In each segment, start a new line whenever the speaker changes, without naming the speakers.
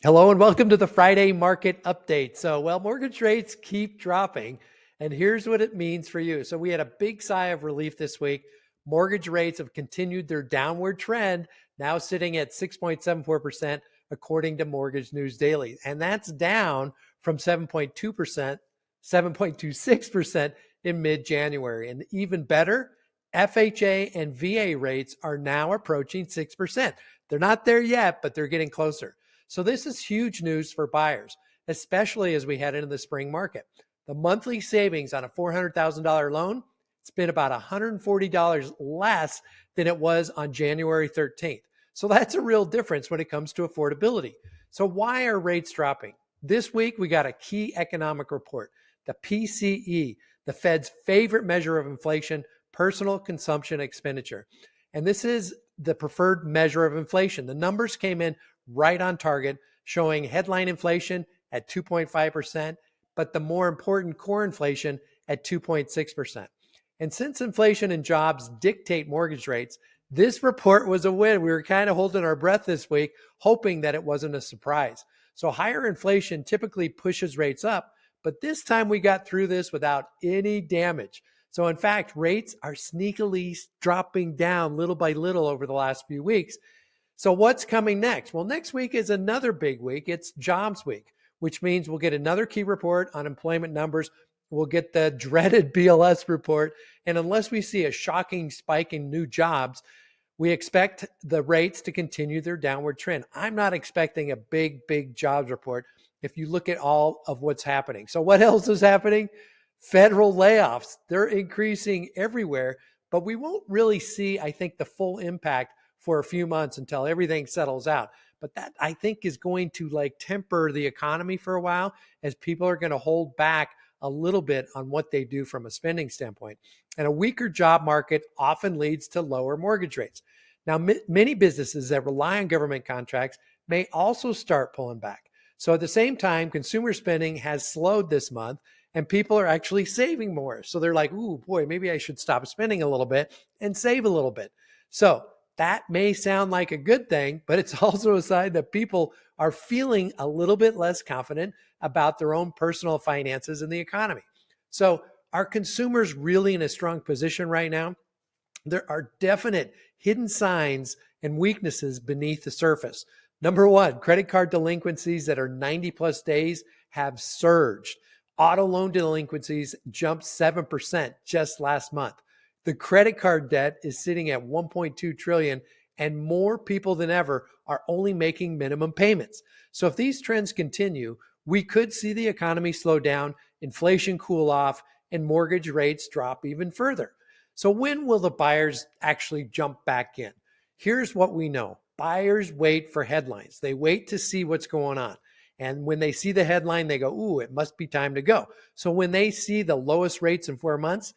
Hello and welcome to the Friday market update. Mortgage rates keep dropping, and here's what it means for you. So, we had a big sigh of relief this week. Mortgage rates have continued their downward trend, now sitting at 6.74%, according to Mortgage News Daily. And that's down from 7.2%, 7.26% in mid January. And even better, FHA and VA rates are now approaching 6%. They're not there yet, but they're getting closer. So this is huge news for buyers, especially as we head into the spring market. The monthly savings on a $400,000 loan, it's been about $140 less than it was on January 13th. So that's a real difference when it comes to affordability. So why are rates dropping? This week, we got a key economic report, the PCE, the Fed's favorite measure of inflation, Personal Consumption Expenditure. And this is the preferred measure of inflation. The numbers came in right on target, showing headline inflation at 2.5%, but the more important core inflation at 2.6%. And since inflation and jobs dictate mortgage rates, this report was a win. We were kind of holding our breath this week, hoping that it wasn't a surprise. So higher inflation typically pushes rates up, but this time we got through this without any damage. So in fact, rates are sneakily dropping down little by little over the last few weeks. So what's coming next? Well, next week is another big week. It's jobs week, which means we'll get another key report on employment numbers. We'll get the dreaded BLS report. And unless we see a shocking spike in new jobs, we expect the rates to continue their downward trend. I'm not expecting a big jobs report if you look at all of what's happening. So what else is happening? Federal layoffs. They're increasing everywhere, but we won't really see, I think, the full impact for a few months until everything settles out. But that, I think, is going to temper the economy for a while, as people are going to hold back a little bit on what they do from a spending standpoint. And a weaker job market often leads to lower mortgage rates. Now, many businesses that rely on government contracts may also start pulling back. So at the same time, consumer spending has slowed this month, and people are actually saving more. So they're like, ooh, boy, maybe I should stop spending a little bit and save a little bit. So that may sound like a good thing, but it's also a sign that people are feeling a little bit less confident about their own personal finances and the economy. So are consumers really in a strong position right now? There are definite hidden signs and weaknesses beneath the surface. Number one, credit card delinquencies that are 90 plus days have surged. Auto loan delinquencies jumped 7% just last month. The credit card debt is sitting at 1.2 trillion, and more people than ever are only making minimum payments. So if these trends continue, we could see the economy slow down, inflation cool off, and mortgage rates drop even further. So when will the buyers actually jump back in? Here's what we know. Buyers wait for headlines. They wait to see what's going on. And when they see the headline, they go, ooh, it must be time to go. So when they see the lowest rates in 4 months,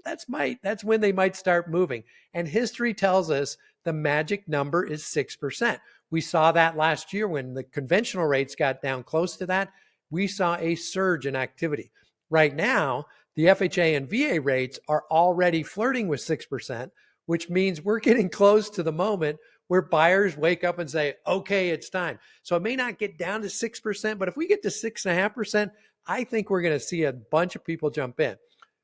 that's when they might start moving. And history tells us the magic number is 6%. We saw that last year when the conventional rates got down close to that. We saw a surge in activity. Right now, the FHA and VA rates are already flirting with 6%, which means we're getting close to the moment where buyers wake up and say, okay, it's time. So it may not get down to 6%, but if we get to 6.5%, I think we're going to see a bunch of people jump in.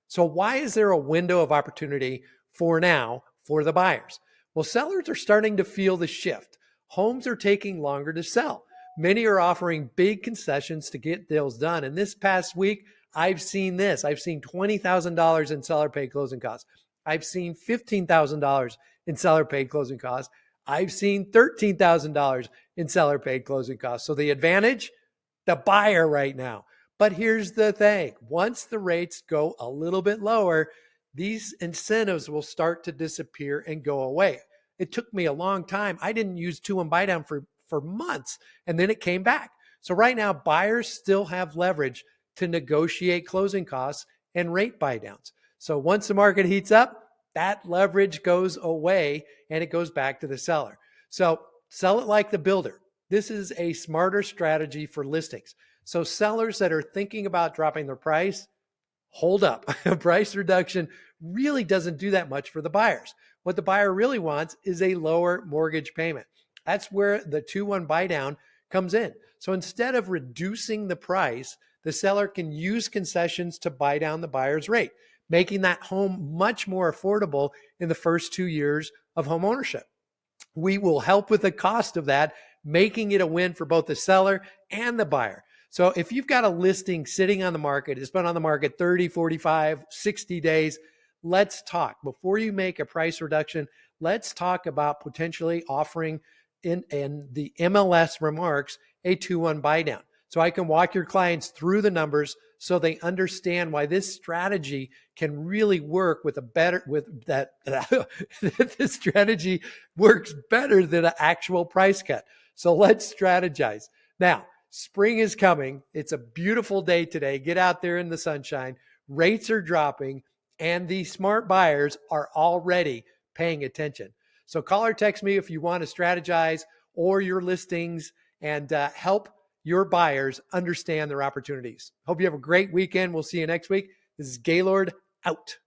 So why is there a window of opportunity for now for the buyers? Well, sellers are starting to feel the shift. Homes are taking longer to sell. Many are offering big concessions to get deals done. And this past week, I've seen this. I've seen $20,000 in seller paid closing costs. I've seen $15,000 in seller paid closing costs. I've seen $13,000 in seller paid closing costs. So the advantage, the buyer right now. But here's the thing. Once the rates go a little bit lower, these incentives will start to disappear and go away. It took me a long time. I didn't use 2-1 buy down for months, and then it came back. So right now, buyers still have leverage to negotiate closing costs and rate buy downs. So once the market heats up, that leverage goes away and it goes back to the seller. So sell it like the builder. This is a smarter strategy for listings. So sellers that are thinking about dropping their price, hold up. A price reduction really doesn't do that much for the buyers. What the buyer really wants is a lower mortgage payment. That's where the 2-1 buy down comes in. So instead of reducing the price, the seller can use concessions to buy down the buyer's rate, making that home much more affordable in the first 2 years of home ownership. We will help with the cost of that, making it a win for both the seller and the buyer. So if you've got a listing sitting on the market, it's been on the market 30, 45, 60 days, let's talk. Before you make a price reduction, let's talk about potentially offering in the MLS remarks a 2-1 buy down. So I can walk your clients through the numbers so they understand why this strategy can really work with this strategy works better than an actual price cut. So let's strategize. Now, spring is coming. It's a beautiful day today. Get out there in the sunshine. Rates are dropping, and the smart buyers are already paying attention. So call or text me if you want to strategize or your listings and help your buyers understand their opportunities. Hope you have a great weekend. We'll see you next week. This is Gaylord out.